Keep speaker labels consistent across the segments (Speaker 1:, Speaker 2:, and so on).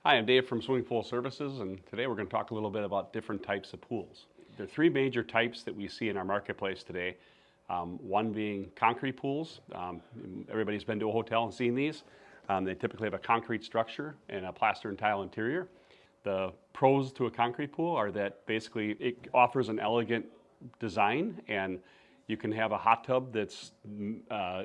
Speaker 1: Hi, I'm Dave from Swimming Pool Services, and today we're going to talk a little bit about different types of pools. There are three major types that we see in our marketplace today. One being concrete pools. Everybody's been to a hotel and seen these. They typically have a concrete structure and a plaster and tile interior. The pros to a concrete pool are that basically it offers an elegant design, and you can have a hot tub that's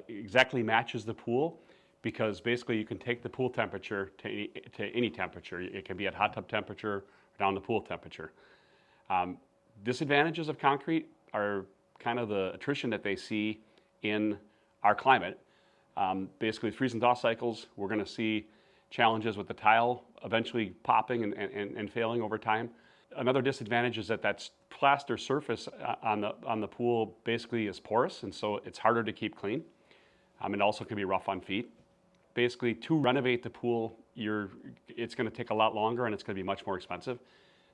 Speaker 1: exactly matches the pool, because basically you can take the pool temperature to any temperature. It can be at hot tub temperature or down to pool temperature. Disadvantages of concrete are kind of the attrition that they see in our climate. Basically, with freeze and thaw cycles, we're going to see challenges with the tile eventually popping and failing over time. Another disadvantage is that plaster surface on the pool basically is porous, and so it's harder to keep clean. It also can be rough on feet. Basically, to renovate the pool, it's going to take a lot longer and it's going to be much more expensive.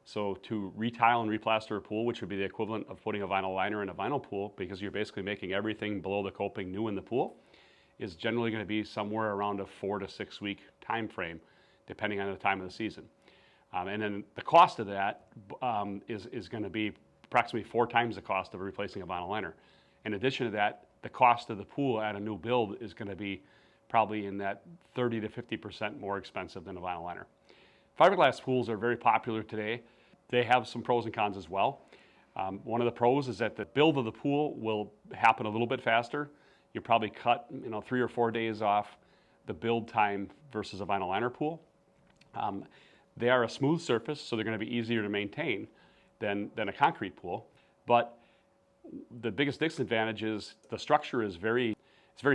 Speaker 1: So to retile and replaster a pool, which would be the equivalent of putting a vinyl liner in a vinyl pool, because you're basically making everything below the coping new in the pool, is generally going to be somewhere around a 4 to 6 week time frame, depending on the time of the season. And then the cost of that is going to be approximately 4 times the cost of replacing a vinyl liner. In addition to that, the cost of the pool at a new build is going to be probably in that 30 to 50% more expensive than a vinyl liner. Fiberglass pools are very popular today. They have some pros and cons as well. One of the pros is that the build of the pool will happen a little bit faster. You probably cut 3 or 4 days off the build time versus a vinyl liner pool. They are a smooth surface, so they're going to be easier to maintain than a concrete pool. But the biggest disadvantage is the structure is very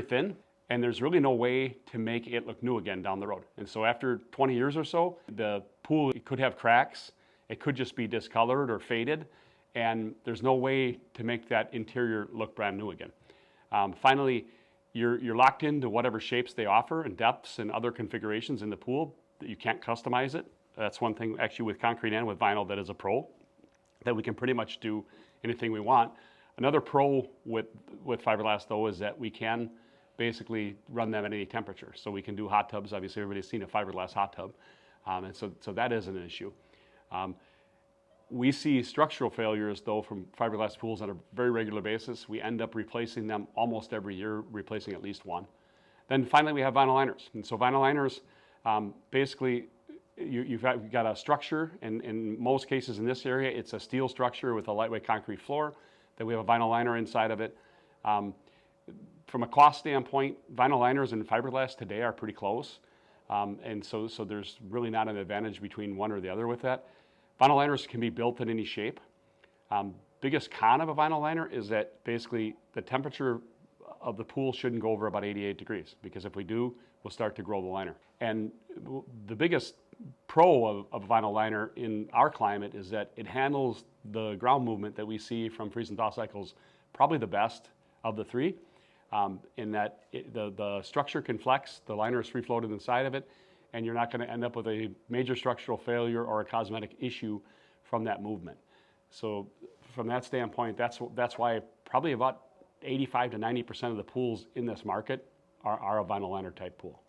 Speaker 1: thin, and there's really no way to make it look new again down the road. And so after 20 years or so, the pool could have cracks, it could just be discolored or faded, and there's no way to make that interior look brand new again. Finally, you're locked into whatever shapes they offer and depths and other configurations in the pool. You can't customize it. That's one thing actually with concrete and with vinyl that is a pro, that we can pretty much do anything we want. Another pro with fiberglass though is that we can basically run them at any temperature. So we can do hot tubs. Obviously everybody's seen a fiberglass hot tub. And so that isn't an issue. We see structural failures though from fiberglass pools on a very regular basis. We end up replacing them almost every year, replacing at least one. Then finally we have vinyl liners. And so vinyl liners, basically you've got a structure, and in most cases in this area it's a steel structure with a lightweight concrete floor. Then we have a vinyl liner inside of it. From a cost standpoint, vinyl liners and fiberglass today are pretty close. And so there's really not an advantage between one or the other with that. Vinyl liners can be built in any shape. Biggest con of a vinyl liner is that basically the temperature of the pool shouldn't go over about 88 degrees, because if we do, we'll start to grow the liner. And the biggest pro of a vinyl liner in our climate is that it handles the ground movement that we see from freeze and thaw cycles probably the best of the three, in that the structure can flex, the liner is free-floated inside of it, and you're not going to end up with a major structural failure or a cosmetic issue from that movement. So from that standpoint, that's why probably about 85 to 90% of the pools in this market are a vinyl liner type pool.